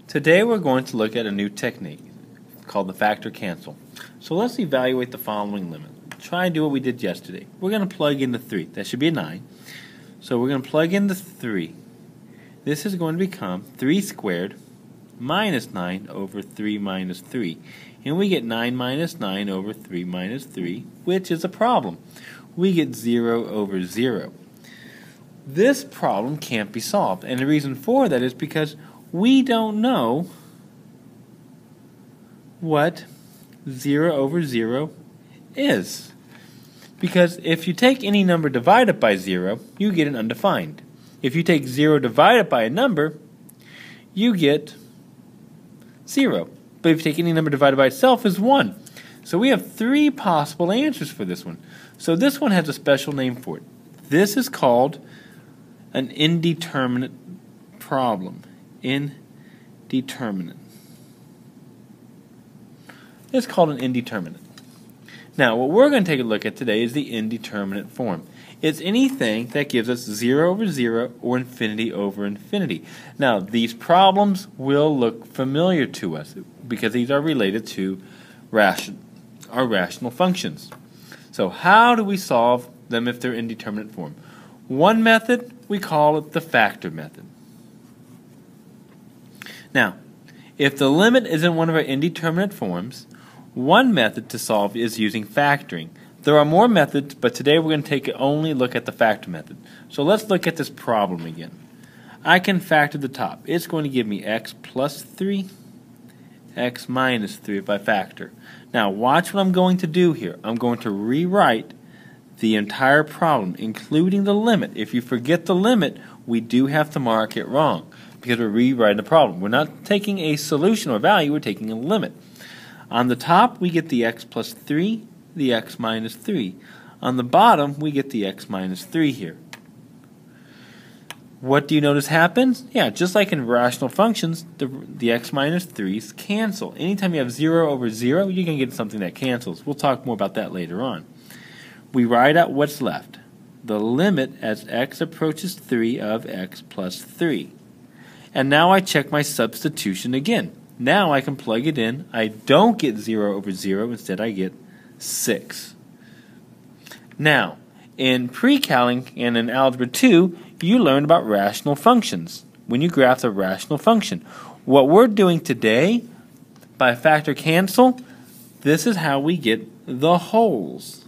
Today we're going to look at a new technique called the factor cancel. So let's evaluate the following limit. Try and do what we did yesterday. We're going to plug into 3. That should be a 9. So we're going to plug into 3. This is going to become 3 squared minus 9 over 3 minus 3. And we get 9 minus 9 over 3 minus 3, which is a problem. We get 0 over 0. This problem can't be solved. And the reason for that is because we don't know what 0 over 0 is. Because if you take any number divided by 0, you get an undefined. If you take 0 divided by a number, you get 0. But if you take any number divided by itself, is 1. So we have 3 possible answers for this one. So this one has a special name for it. This is called an indeterminate problem. Indeterminate. It's called an indeterminate. Now, what we're going to take a look at today is the indeterminate form. It's anything that gives us 0 over 0 or infinity over infinity. Now, these problems will look familiar to us because these are related to our rational functions. So how do we solve them if they're indeterminate form? One method, we call it the factor method. Now, if the limit is in one of our indeterminate forms, one method to solve is using factoring. There are more methods, but today we're going to only look at the factor method. So let's look at this problem again. I can factor the top. It's going to give me x plus 3, x minus 3 if I factor. Now watch what I'm going to do here. I'm going to rewrite the entire problem, including the limit. If you forget the limit, we do have to mark it wrong because we're rewriting the problem. We're not taking a solution or value, we're taking a limit. On the top, we get the x plus 3, the x minus 3. On the bottom, we get the x minus 3 here. What do you notice happens? Yeah, just like in rational functions, the x minus 3's cancel. Anytime you have 0 over 0, you're going to get something that cancels. We'll talk more about that later on. We write out what's left. The limit as x approaches 3 of x plus 3. And now I check my substitution again. Now I can plug it in. I don't get 0 over 0. Instead, I get 6. Now, in pre-calc and in Algebra 2, you learned about rational functions when you graph a rational function. What we're doing today, by factor cancel, this is how we get the wholes.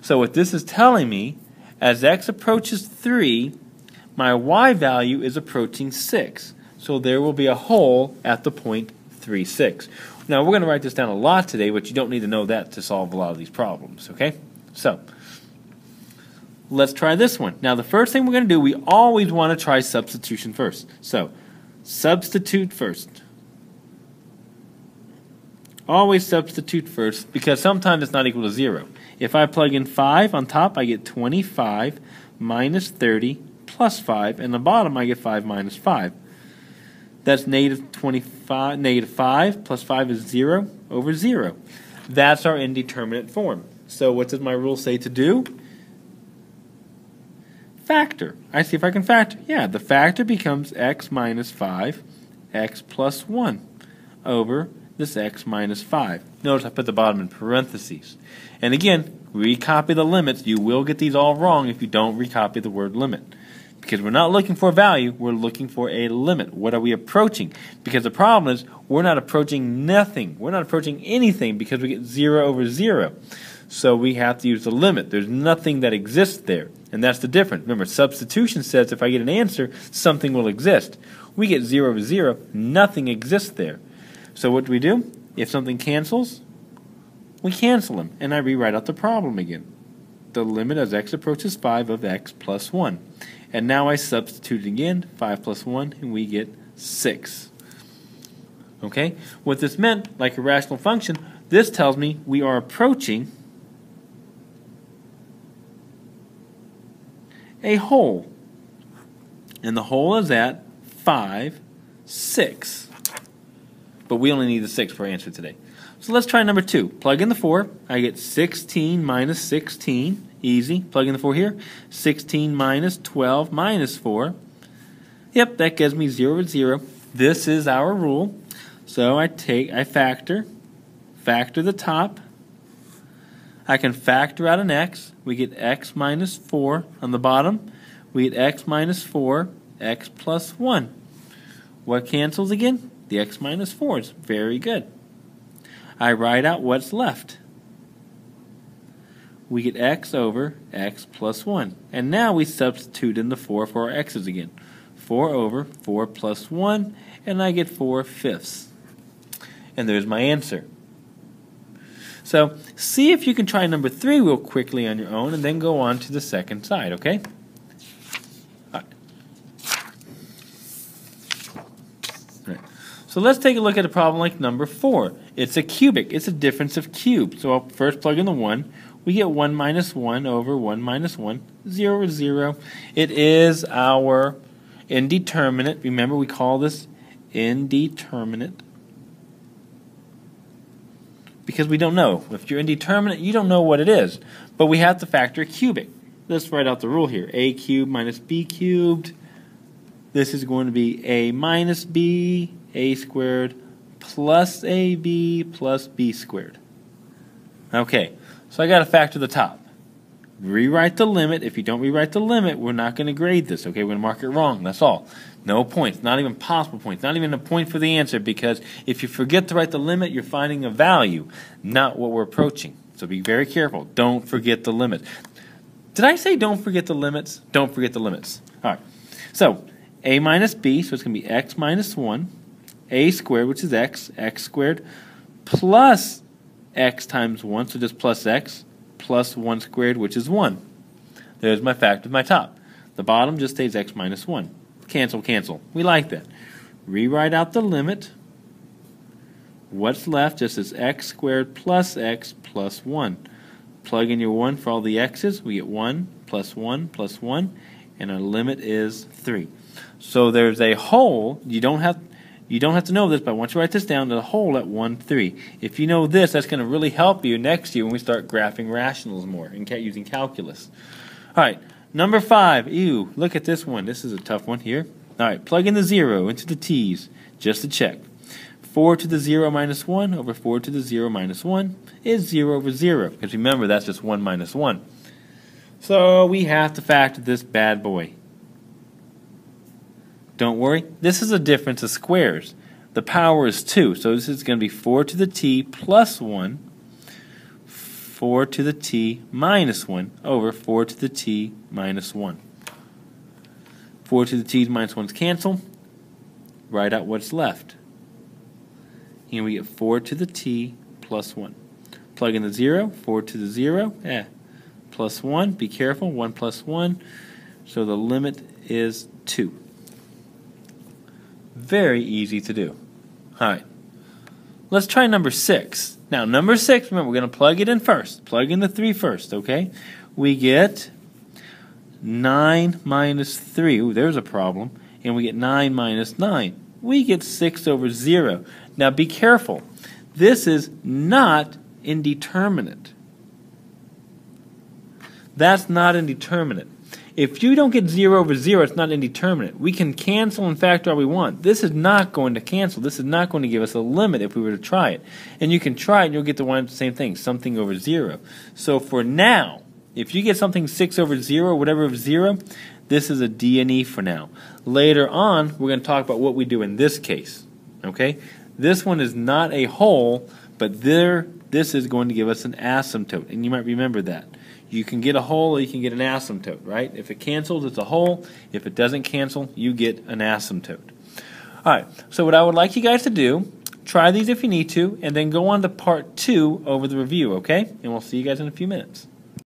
So what this is telling me, as x approaches 3, my y value is approaching 6. So there will be a hole at the point 3, 6. Now we're going to write this down a lot today, but you don't need to know that to solve a lot of these problems, okay? So let's try this one. Now the first thing we're going to do, we always want to try substitution first. So substitute first. Always substitute first because sometimes it's not equal to 0. If I plug in 5 on top, I get 25 minus 30 plus 5, and on the bottom I get 5 minus 5. That's negative 25, negative 5 plus 5 is 0 over 0. That's our indeterminate form. So what does my rule say to do? Factor. I see if I can factor. Yeah, the factor becomes x minus 5, x plus 1 over this x minus 5. Notice I put the bottom in parentheses. And again, recopy the limits. You will get these all wrong if you don't recopy the word limit. Because we're not looking for a value, we're looking for a limit. What are we approaching? Because the problem is we're not approaching nothing. We're not approaching anything because we get 0 over 0. So we have to use the limit. There's nothing that exists there. And that's the difference. Remember, substitution says if I get an answer, something will exist. We get 0 over 0, nothing exists there. So what do? If something cancels, we cancel them. And I rewrite out the problem again. The limit as x approaches 5 of x plus 1. And now I substitute again, 5 plus 1, and we get 6. Okay? What this meant, like a rational function, this tells me we are approaching a hole. And the hole is at 5, 6. But we only need the 6 for our answer today. So let's try number 2. Plug in the 4. I get 16 minus 16. Easy. Plug in the 4 here. 16 minus 12 minus 4. Yep, that gives me 0 over 0. this is our rule. So I factor the top. I can factor out an x. We get x minus 4 on the bottom. We get x minus 4, x plus 1. What cancels again? The x minus 4s. Very good. I write out what's left. We get x over x plus 1. And now we substitute in the 4 for our x's again. 4 over 4 plus 1, and I get 4/5. And there's my answer. So see if you can try number 3 real quickly on your own, and then go on to the second side, okay? All right. So let's take a look at a problem like number 4. It's a cubic. It's a difference of cubes. So I'll first plug in the 1. We get 1 minus 1 over 1 minus 1, 0 is 0. It is our indeterminate. Remember, we call this indeterminate because we don't know. If you're indeterminate, you don't know what it is. But we have to factor a cubic. Let's write out the rule here. A cubed minus b cubed. This is going to be a minus b, a squared, plus ab plus b squared. Okay, so I got to factor the top. Rewrite the limit. If you don't rewrite the limit, we're not going to grade this. Okay, we're going to mark it wrong. That's all. No points. Not even possible points. Not even a point for the answer, because if you forget to write the limit, you're finding a value, not what we're approaching. So be very careful. Don't forget the limit. Did I say don't forget the limits? Don't forget the limits. All right. So a minus b, so it's going to be x minus 1, a squared, which is x squared, plus x times 1, so just plus x, plus 1 squared, which is 1. There's my factor of my top. The bottom just stays x minus 1. Cancel, cancel. We like that. Rewrite out the limit. What's left just is x squared plus x plus 1. Plug in your 1 for all the x's. We get 1 plus 1 plus 1, and our limit is 3. So there's a hole. You don't have to know this, but I want you to write this down. There's a hole at 1, 3. If you know this, that's going to really help you next year when we start graphing rationals more and using calculus. All right, number 5. Ew, look at this one. This is a tough one here. All right, plug in the 0 into the t's just to check. 4 to the 0 minus 1 over 4 to the 0 minus 1 is 0 over 0. Because remember, that's just 1 minus 1. So we have to factor this bad boy. Don't worry, this is a difference of squares. The power is 2, so this is going to be 4 to the t plus 1, 4 to the t minus 1 over 4 to the t minus 1. 4 to the t's minus 1's cancel. Write out what's left. And we get 4 to the t plus 1. Plug in the 0, 4 to the 0, plus 1. Be careful, 1 plus 1. So the limit is 2. Very easy to do. All right. Let's try number 6. Now, number 6, remember, we're going to plug it in first. Plug in the 3 first, okay? We get 9 minus 3. Ooh, there's a problem. And we get 9 minus 9. We get 6 over 0. Now, be careful. This is not indeterminate. That's not indeterminate. If you don't get 0 over 0, it's not indeterminate. We can cancel and factor all we want. This is not going to cancel. This is not going to give us a limit if we were to try it. And you can try it and you'll get the same thing, something over 0. So for now, if you get something 6 over 0, whatever over 0, this is a D and E for now. Later on, we're going to talk about what we do in this case. Okay? This one is not a hole, but this is going to give us an asymptote. And you might remember that. You can get a hole or you can get an asymptote, right? If it cancels, it's a hole. If it doesn't cancel, you get an asymptote. All right, so what I would like you guys to do, try these if you need to, and then go on to part 2 over the review, okay? And we'll see you guys in a few minutes.